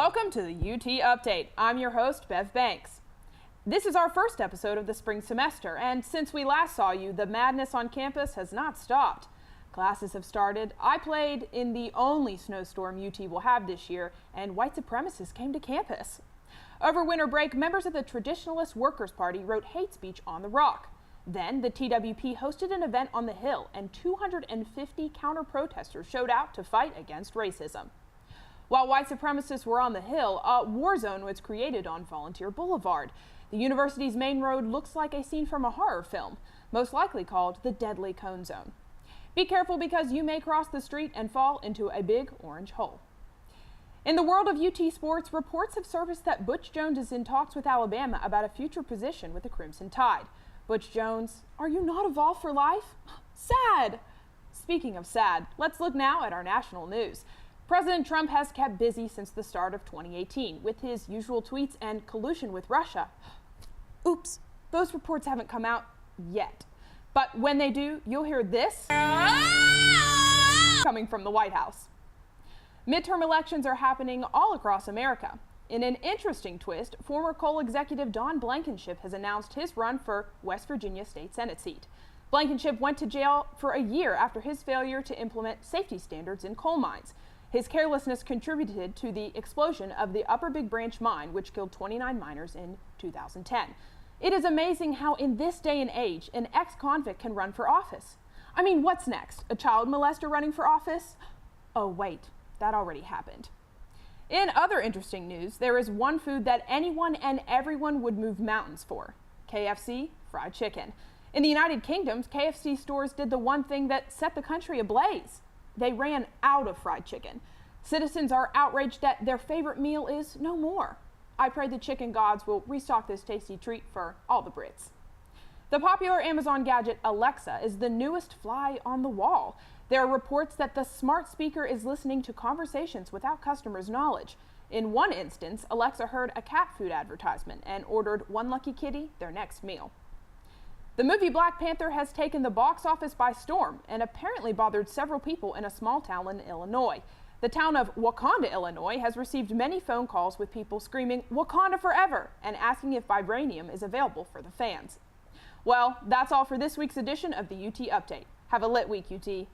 Welcome to the UT Update. I'm your host, Bev Banks. This is our first episode of the spring semester, and since we last saw you, the madness on campus has not stopped. Classes have started. I played in the only snowstorm UT will have this year, and white supremacists came to campus. Over winter break, members of the Traditionalist Workers' Party wrote hate speech on the rock. Then the TWP hosted an event on the Hill, and 250 counter-protesters showed out to fight against racism. While white supremacists were on the Hill, a war zone was created on Volunteer Boulevard. The university's main road looks like a scene from a horror film, most likely called the Deadly Cone Zone. Be careful because you may cross the street and fall into a big orange hole. In the world of UT sports, reports have surfaced that Butch Jones is in talks with Alabama about a future position with the Crimson Tide. Butch Jones, are you not evolved for life? Sad! Speaking of sad, let's look now at our national news. President Trump has kept busy since the start of 2018 with his usual tweets and collusion with Russia. Oops, those reports haven't come out yet. But when they do, you'll hear this coming from the White House. Midterm elections are happening all across America. In an interesting twist, former coal executive Don Blankenship has announced his run for West Virginia State Senate seat. Blankenship went to jail for a year after his failure to implement safety standards in coal mines. His carelessness contributed to the explosion of the Upper Big Branch mine, which killed 29 miners in 2010. It is amazing how in this day and age, an ex-convict can run for office. I mean, what's next? A child molester running for office? Oh wait, that already happened. In other interesting news, there is one food that anyone and everyone would move mountains for: KFC fried chicken. In the United Kingdom, KFC stores did the one thing that set the country ablaze. They ran out of fried chicken. Citizens are outraged that their favorite meal is no more. I pray the chicken gods will restock this tasty treat for all the Brits. The popular Amazon gadget Alexa is the newest fly on the wall. There are reports that the smart speaker is listening to conversations without customers' knowledge. In one instance, Alexa heard a cat food advertisement and ordered one lucky kitty their next meal. The movie Black Panther has taken the box office by storm and apparently bothered several people in a small town in Illinois. The town of Wauconda, Illinois has received many phone calls with people screaming "Wakanda forever" and asking if vibranium is available for the fans. Well, that's all for this week's edition of the UT Update. Have a lit week, UT.